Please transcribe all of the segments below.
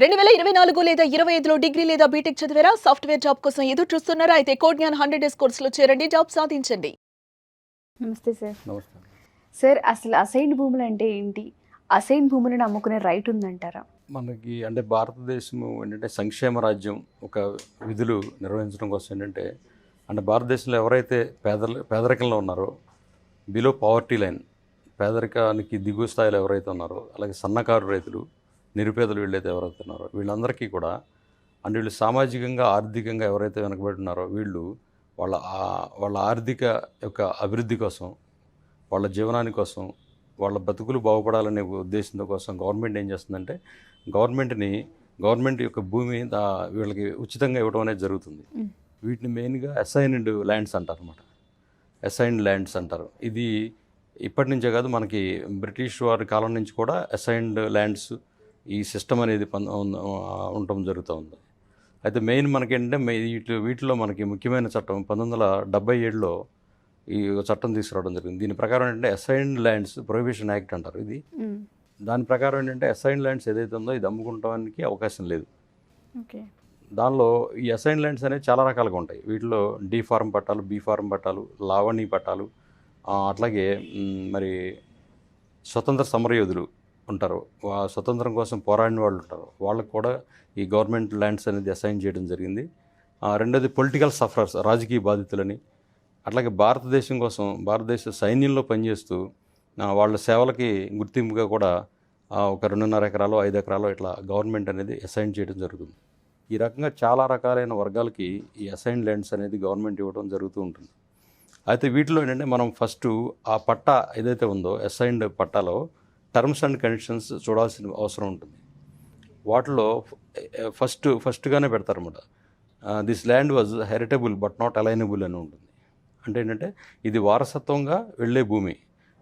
2024 లేదా 25లో డిగ్రీ లేదా బీటెక్ చదివారా? సాఫ్ట్‌వేర్ జాబ్ కోసం ఎదురు చూస్తున్నారా? అయితే కోడ్‌జ్ఞాన్ 100 డేస్ కోర్సులో చేరండి. జాబ్ సాధించండి. నమస్తే సార్. నమస్తే. సార్ అసలు అసైన్డ్ భూములు అంటే ఏంటి? అసైన్డ్ భూములను అమ్ముకునే రైట్ ఉందంటారా? మనకి అంటే భారతదేశము ఏంటంటే సంక్షేమ రాజ్యం ఒక విధులు నిర్వహించడం కోసం ఏంటంటే అంటే భారతదేశంలో ఎవరైతే పేదరికంలో ఉన్నారో బిలో పావర్టీ లైన్ పేదరికానికి దిగువ స్థాయిలో ఎవరైతే ఉన్నారో అలాగే సన్నకారు రైతులు నిరుపేదలు వీళ్ళైతే ఎవరైతే ఉన్నారో వీళ్ళందరికీ కూడా అంటే వీళ్ళు సామాజికంగా ఆర్థికంగా ఎవరైతే వెనకబడి ఉన్నారో వీళ్ళు వాళ్ళ ఆర్థిక యొక్క అభివృద్ధి కోసం వాళ్ళ జీవనాని కోసం వాళ్ళ బతుకులు బాగుపడాలనే ఉద్దేశంతో కోసం గవర్నమెంట్ ఏం చేస్తుందంటే గవర్నమెంట్ యొక్క భూమి వీళ్ళకి ఉచితంగా ఇవ్వడం అనేది జరుగుతుంది. వీటిని మెయిన్గా అసైన్డ్ ల్యాండ్స్ అంటారు అన్నమాట. అసైన్డ్ ల్యాండ్స్ అంటారు. ఇది ఇప్పటి నుంచే కాదు, మనకి బ్రిటిష్ వారి కాలం నుంచి కూడా అసైన్డ్ ల్యాండ్స్ ఈ సిస్టమ్ అనేది ఉండటం జరుగుతూ ఉంది. అయితే మెయిన్ మనకేంటంటే వీటిలో మనకి ముఖ్యమైన చట్టం 1977లో ఈ చట్టం తీసుకురావడం జరిగింది. దీని ప్రకారం ఏంటంటే అసైన్డ్ ల్యాండ్స్ ప్రొహిబిషన్ యాక్ట్ అంటారు ఇది. దాని ప్రకారం ఏంటంటే అసైన్డ్ ల్యాండ్స్ ఏదైతే ఉందో ఇది అమ్ముకోవడానికి అవకాశం లేదు. ఓకే. దానిలో ఈ అసైన్డ్ ల్యాండ్స్ అనేవి చాలా రకాలుగా ఉంటాయి. వీటిలో డి ఫార్మ్ పట్టాలు, బి ఫార్మ్ పట్టాలు, లావణి పట్టాలు, అట్లాగే మరి స్వతంత్ర సమరయోధులు ఉంటారు, స్వతంత్రం కోసం పోరాడిన వాళ్ళు ఉంటారు, వాళ్ళకు కూడా ఈ గవర్నమెంట్ ల్యాండ్స్ అనేది అసైన్ చేయడం జరిగింది. రెండోది పొలిటికల్ సఫరర్స్, రాజకీయ బాధితులని, అట్లాగే భారతదేశ సైన్యంలో పనిచేస్తూ వాళ్ళ సేవలకి గుర్తింపుగా కూడా ఒక 2.5 ఎకరాలు 5 ఎకరాలు ఇట్లా గవర్నమెంట్ అనేది అసైన్ చేయడం జరుగుతుంది. ఈ రకంగా చాలా రకాలైన వర్గాలకి ఈ అసైన్ ల్యాండ్స్ అనేది గవర్నమెంట్ ఇవ్వడం జరుగుతూ ఉంటుంది. అయితే వీటిలో ఏంటంటే మనం ఫస్ట్ ఆ పట్టా ఏదైతే ఉందో అసైన్డ్ పట్టాలో టర్మ్స్ అండ్ కండిషన్స్ చూడాల్సిన అవసరం ఉంటుంది. వాటిలో ఫస్ట్గానే పెడతారన్నమాట, this land was heritable but not alienable అని ఉంటుంది. అంటే ఏంటంటే ఇది వారసత్వంగా వెళ్ళే భూమి,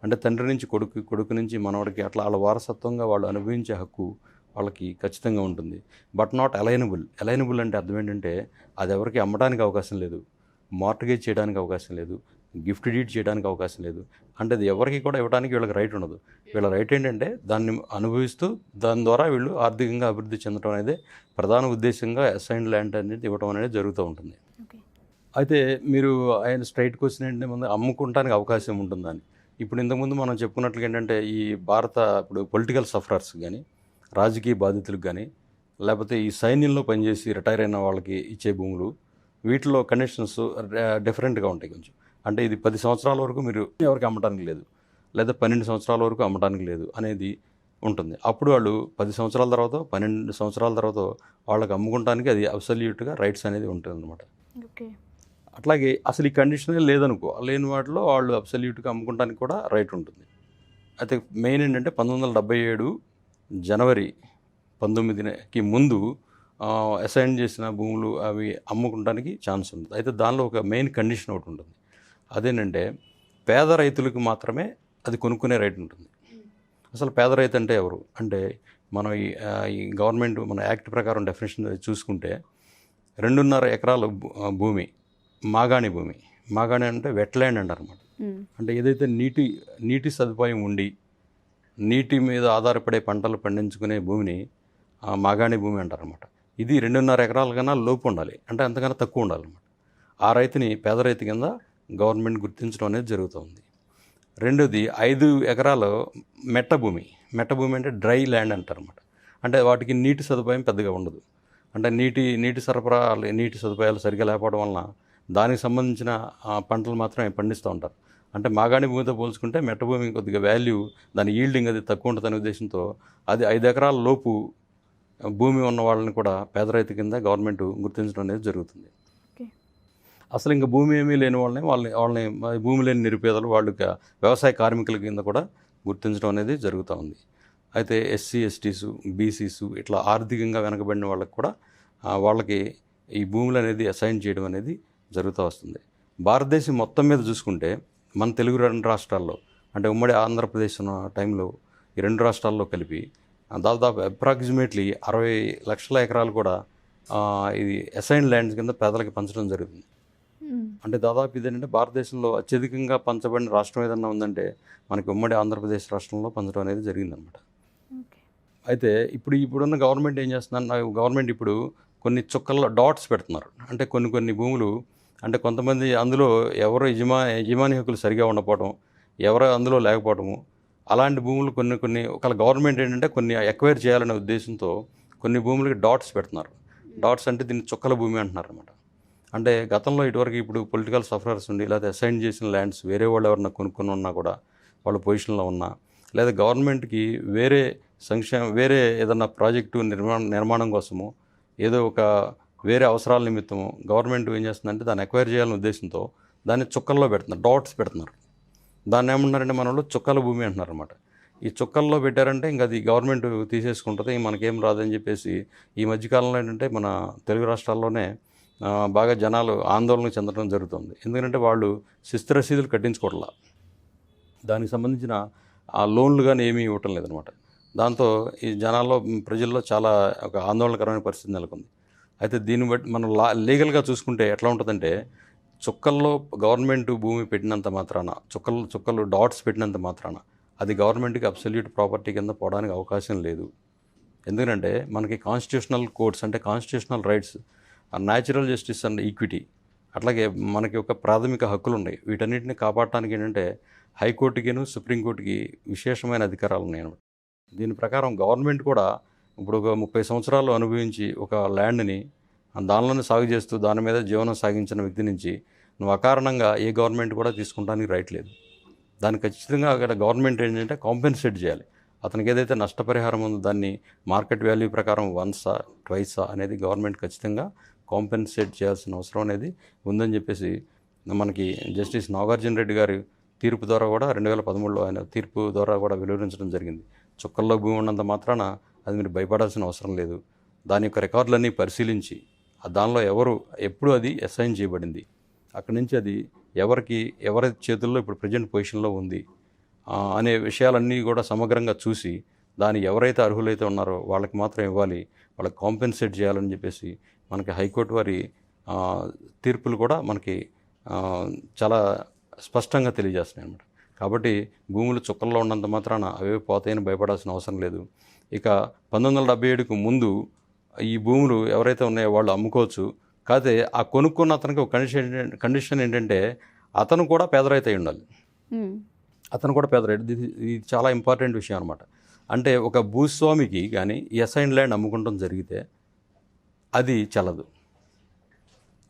అంటే తండ్రి నుంచి కొడుకు నుంచి మనవడికి అట్లా వాళ్ళ వారసత్వంగా వాళ్ళు అనుభవించే హక్కు వాళ్ళకి ఖచ్చితంగా ఉంటుంది. బట్ నాట్ అలైనబుల్ అంటే అర్థం ఏంటంటే అది ఎవరికి అమ్మడానికి అవకాశం లేదు, మార్టగేజ్ చేయడానికి అవకాశం లేదు, గిఫ్ట్ డీడ్ చేయడానికి అవకాశం లేదు. అంటే అది ఎవరికి కూడా ఇవ్వడానికి వీళ్ళకి రైట్ ఉండదు. వీళ్ళ రైట్ ఏంటంటే దాన్ని అనుభవిస్తూ దాని ద్వారా వీళ్ళు ఆర్థికంగా అభివృద్ధి చెందడం అనేది ప్రధాన ఉద్దేశంగా అసైన్డ్ ల్యాండ్ అనేది ఇవ్వడం అనేది జరుగుతూ ఉంటుంది. అయితే మీరు ఆయన స్ట్రైట్ క్వశ్చన్ ఏంటంటే ముందు అమ్ముకోవడానికి అవకాశం ఉంటుందని. ఇప్పుడు ఇంతకుముందు మనం చెప్పుకున్నట్లుగా ఏంటంటే ఈ ఇప్పుడు పొలిటికల్ సఫరర్స్ కానీ, రాజకీయ బాధితులకు కానీ, లేకపోతే ఈ సైన్యంలో పనిచేసి రిటైర్ అయిన వాళ్ళకి ఇచ్చే భూములు, వీటిలో కండిషన్స్ డిఫరెంట్గా ఉంటాయి కొంచెం. అంటే ఇది 10 సంవత్సరాల వరకు మీరు ఎవరికి అమ్మడానికి లేదు, లేదా 12 సంవత్సరాల వరకు అమ్మడానికి లేదు అనేది ఉంటుంది. అప్పుడు వాళ్ళు 10 సంవత్సరాల తర్వాత 12 సంవత్సరాల తర్వాత వాళ్ళకి అమ్ముకోవడానికి అది అబ్సల్యూట్గా రైట్స్ అనేది ఉంటుంది అన్నమాట. ఓకే. అట్లాగే అసలు ఈ కండిషనే లేదనుకో, లేని వాటిలో వాళ్ళు అబ్సల్యూట్గా అమ్ముకోవడానికి కూడా రైట్ ఉంటుంది. అయితే మెయిన్ ఏంటంటే 1977 జనవరి 19కి ముందు అసైన్ చేసిన భూములు అవి అమ్ముకోవడానికి ఛాన్స్ ఉంది. అయితే దానిలో ఒక మెయిన్ కండిషన్ ఒకటి ఉంటుంది. అదేంటంటే పేద రైతులకు మాత్రమే అది కొనుక్కునే రైట్ ఉంటుంది. అసలు పేద రైతు అంటే ఎవరు అంటే మనం ఈ గవర్నమెంట్ మన యాక్ట్ ప్రకారం డెఫినేషన్ చూసుకుంటే 2.5 ఎకరాల భూమి మాగాణి భూమి. మాగాణి అంటే వెట్లాండ్ అంటారు అన్నమాట. అంటే ఏదైతే నీటి సదుపాయం ఉండి నీటి మీద ఆధారపడే పంటలు పండించుకునే భూమిని మాగాణి భూమి అంటారన్నమాట. ఇది 2.5 ఎకరాల కన్నా లోపు ఉండాలి, అంటే అంతకన్నా తక్కువ ఉండాలన్నమాట. ఆ రైతుని పేద రైతు కింద గవర్నమెంట్ గుర్తించడం అనేది జరుగుతుంది. రెండోది 5 ఎకరాలు మెట్ట భూమి అంటే డ్రై ల్యాండ్ అంటారన్నమాట. అంటే వాటికి నీటి సదుపాయం పెద్దగా ఉండదు. అంటే నీటి సదుపాయాలు సరిగ్గా లేకపోవడం వలన దానికి సంబంధించిన పంటలు మాత్రమే పండిస్తూ ఉంటారు. అంటే మాగాణి భూమితో పోల్చుకుంటే మెట్ట భూమి కొద్దిగా వాల్యూ, దాని ఈల్డింగ్ అది తక్కువ ఉంటుందనే ఉద్దేశంతో అది 5 ఎకరాల లోపు భూమి ఉన్న వాళ్ళని కూడా పేద రైతు కింద గవర్నమెంట్ గుర్తించడం అనేది జరుగుతుంది. అసలు ఇంకా భూమి ఏమీ లేని వాళ్ళని భూమి లేని నిరుపేదలు, వాళ్ళకి వ్యవసాయ కార్మికుల కింద కూడా గుర్తించడం అనేది జరుగుతూ ఉంది. అయితే ఎస్సీ ఎస్టీసు బీసీసు ఇట్లా ఆర్థికంగా వెనకబడిన వాళ్ళకి కూడా వాళ్ళకి ఈ భూములు అనేది అసైన్ చేయడం అనేది జరుగుతూ వస్తుంది. భారతదేశం మొత్తం మీద చూసుకుంటే మన తెలుగు 2 రాష్ట్రాల్లో, అంటే ఉమ్మడి ఆంధ్రప్రదేశ్ ఉన్న టైంలో ఈ 2 రాష్ట్రాల్లో కలిపి దాదాపు అప్రాక్సిమేట్లీ 60 లక్షల ఎకరాలు కూడా ఇది అసైన్ ల్యాండ్స్ కింద పేదలకు పంచడం జరుగుతుంది. అంటే దాదాపు ఇదేంటంటే భారతదేశంలో అత్యధికంగా పంచబడిన రాష్ట్రం ఏదన్నా ఉందంటే మనకి ఉమ్మడి ఆంధ్రప్రదేశ్ రాష్ట్రంలో పంచడం అనేది జరిగిందనమాట. అయితే ఇప్పుడున్న గవర్నమెంట్ ఏం చేస్తున్నారు, గవర్నమెంట్ ఇప్పుడు కొన్ని చుక్కల్లో డాట్స్ పెడుతున్నారు. అంటే కొన్ని భూములు, అంటే కొంతమంది అందులో ఎవరు యజమాని హక్కులు సరిగా ఉండకపోవడం, ఎవరు అందులో లేకపోవడము, అలాంటి భూములు కొన్ని ఒకవేళ గవర్నమెంట్ ఏంటంటే కొన్ని ఎక్వైర్ చేయాలనే ఉద్దేశంతో కొన్ని భూములకి డాట్స్ పెడుతున్నారు. డాట్స్ అంటే దీన్ని చుక్కల భూమి అంటున్నారు అనమాట. అంటే గతంలో ఇటువరకు ఇప్పుడు పొలిటికల్ సఫరర్స్ ఉండి లేదా అసైన్ చేసిన ల్యాండ్స్ వేరే వాళ్ళు ఎవరన్నా కొనుక్కొని ఉన్నా కూడా వాళ్ళ పొజిషన్లో ఉన్నా, లేదా గవర్నమెంట్కి వేరే ఏదన్నా ప్రాజెక్టు నిర్మాణం కోసము ఏదో ఒక వేరే అవసరాల నిమిత్తము గవర్నమెంట్ ఏం చేస్తుందంటే దాన్ని ఎక్వైర్ చేయాలనే ఉద్దేశంతో దాన్ని చుక్కల్లో పెడుతున్నారు, డాట్స్ పెడుతున్నారు. దాన్ని ఏమంటున్నారంటే మన వాళ్ళు చుక్కల భూమి అంటున్నారు అనమాట. ఈ చుక్కల్లో పెట్టారంటే ఇంకా అది గవర్నమెంట్ తీసేసుకుంటుంది, మనకేం రాదని చెప్పేసి ఈ మధ్యకాలంలో ఏంటంటే మన తెలుగు రాష్ట్రాల్లోనే బాగా జనాలు ఆందోళన చెందడం జరుగుతుంది. ఎందుకంటే వాళ్ళు శిస్తు రసీదులు కట్టించుకోవట్లా, దానికి సంబంధించిన ఆ లోన్లు కానీ ఏమీ ఇవ్వటం లేదనమాట. దాంతో ఈ జనాల్లో ప్రజల్లో చాలా ఒక ఆందోళనకరమైన పరిస్థితి నెలకొంది. అయితే దీన్ని బట్టి మనం లీగల్గా చూసుకుంటే ఎట్లా ఉంటుందంటే, చుక్కల్లో గవర్నమెంట్ భూమి పెట్టినంత మాత్రాన, చుక్కలు డాట్స్ పెట్టినంత మాత్రాన అది గవర్నమెంట్కి అబ్సల్యూట్ ప్రాపర్టీ కింద పోవడానికి అవకాశం లేదు. ఎందుకంటే మనకి కాన్స్టిట్యూషనల్ కోడ్స్ అంటే constitutional rights, natural justice and equity, అట్లాగే మనకి ఒక ప్రాథమిక హక్కులు ఉన్నాయి. వీటన్నిటిని కాపాడటానికి ఏంటంటే హైకోర్టుకిను సుప్రీంకోర్టుకి విశేషమైన అధికారాలు ఉన్నాయి అన్నమాట. దీని ప్రకారం గవర్నమెంట్ కూడా ఇప్పుడు ఒక 30 సంవత్సరాలు అనుభవించి ఒక ల్యాండ్ని దానిలోనే సాగు చేస్తూ దాని మీద జీవనం సాగించిన వ్యక్తి నుంచి నువ్వు అకారణంగా ఏ గవర్నమెంట్ కూడా తీసుకుంటానికి రైట్ లేదు. దాన్ని ఖచ్చితంగా అక్కడ గవర్నమెంట్ ఏంటంటే కాంపెన్సేట్ చేయాలి. అతనికి ఏదైతే నష్టపరిహారం ఉందో దాన్ని మార్కెట్ వాల్యూ ప్రకారం వన్సా ట్వైసా అనేది గవర్నమెంట్ ఖచ్చితంగా కాంపెన్సేట్ చేయాల్సిన అవసరం అనేది ఉందని చెప్పేసి మనకి జస్టిస్ నాగార్జున రెడ్డి గారి తీర్పు ద్వారా కూడా 2013లో ఆయన తీర్పు ద్వారా కూడా వెలువరించడం జరిగింది. చుక్కల్లో భూమి ఉన్నంత మాత్రాన అది మీరు భయపడాల్సిన అవసరం లేదు. దాని యొక్క రికార్డులన్నీ పరిశీలించి దానిలో ఎప్పుడు అది అసైన్ చేయబడింది, అక్కడి నుంచి అది ఎవరి చేతుల్లో ఇప్పుడు ప్రజెంట్ పొజిషన్లో ఉంది అనే విషయాలన్నీ కూడా సమగ్రంగా చూసి దాని ఎవరైతే అర్హులైతే ఉన్నారో వాళ్ళకి మాత్రం ఇవ్వాలి, వాళ్ళకి కాంపెన్సేట్ చేయాలని చెప్పేసి మనకి హైకోర్టు వారి తీర్పులు కూడా మనకి చాలా స్పష్టంగా తెలియజేస్తున్నాయి అన్నమాట. కాబట్టి భూములు చుక్కల్లో ఉన్నంత మాత్రాన అవే పోతాయని భయపడాల్సిన అవసరం లేదు. ఇక 1977కు ముందు ఈ భూములు ఎవరైతే ఉన్నాయో వాళ్ళు అమ్ముకోవచ్చు. కాకపోతే ఆ కొనుక్కున్న అతనికి ఒక కండిషన్ ఏంటంటే అతను కూడా పేదరైతే అయి ఉండాలి. అతను కూడా పేదరైతే, ఇది చాలా ఇంపార్టెంట్ విషయం అనమాట. అంటే ఒక భూస్వామికి కానీ ఈ అసైన్ ల్యాండ్ అమ్ముకుంటాం జరిగితే అది చెల్లదు.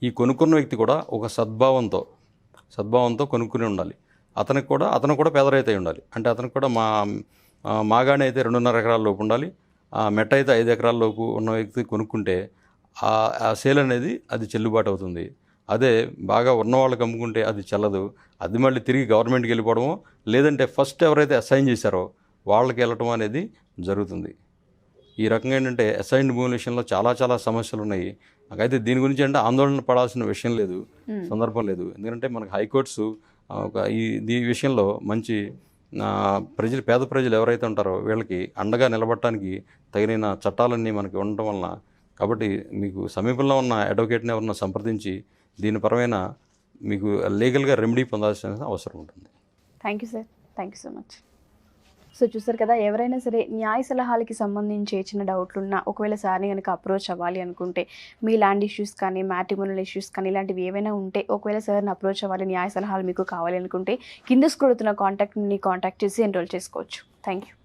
ఈ కొనుక్కున్న వ్యక్తి కూడా ఒక సద్భావంతో కొనుక్కుని ఉండాలి. అతను కూడా పేదరైతే ఉండాలి. అంటే అతనికి కూడా మాగానే అయితే 2.5 ఎకరాల లోపు ఉండాలి, మెట్ట అయితే 5 ఎకరాల లోపు ఉన్న వ్యక్తి కొనుక్కుంటే ఆ సేల్ అనేది అది చెల్లుబాటు అవుతుంది. అదే బాగా ఉన్న వాళ్ళకి అమ్ముకుంటే అది చెల్లదు. అది మళ్ళీ తిరిగి గవర్నమెంట్కి వెళ్ళిపోవడము, లేదంటే ఫస్ట్ ఎవరైతే అసైన్ చేశారో వాళ్ళకి వెళ్ళటం అనేది జరుగుతుంది. ఈ రకంగా ఏంటంటే అసైన్డ్ భూముల విషయంలో చాలా సమస్యలు ఉన్నాయి. నాకైతే దీని గురించి అంటే ఆందోళన పడాల్సిన విషయం లేదు, సందర్భం లేదు. ఎందుకంటే మనకు హైకోర్ట్స్ ఈ విషయంలో మంచి పేద ప్రజలు ఎవరైతే ఉంటారో వీళ్ళకి అండగా నిలబడటానికి తగిన చట్టాలన్నీ మనకి ఉండటం వలన, కాబట్టి మీకు సమీపంలో ఉన్న అడ్వకేట్ని ఎవరన్నా సంప్రదించి దీనిపరమైన మీకు లీగల్గా రెమెడీ పొందాల్సిన అవసరం ఉంటుంది. Thank you sir, thank you so much. So చూసారు కదా, ఎవరైనా సరే న్యాయ సలహాలకి సంబంధించి చిన్న డౌట్లున్నా ఒకవేళ సార్ని కనుక అప్రోచ్ అవ్వాలి అనుకుంటే, మీ ల్యాండ్ ఇష్యూస్ కానీ మ్యాట్రిమోనియల్ ఇష్యూస్ కానీ ఇలాంటివి ఏవైనా ఉంటే ఒకవేళ సార్ని అప్రోచ్ అవ్వాలి, న్యాయ సలహాలు మీకు కావాలి అనుకుంటే కింద స్క్రోల్ అవుతున్న కాంటాక్ట్ చేసి ఎన్రోల్ చేసుకోవచ్చు. Thank you.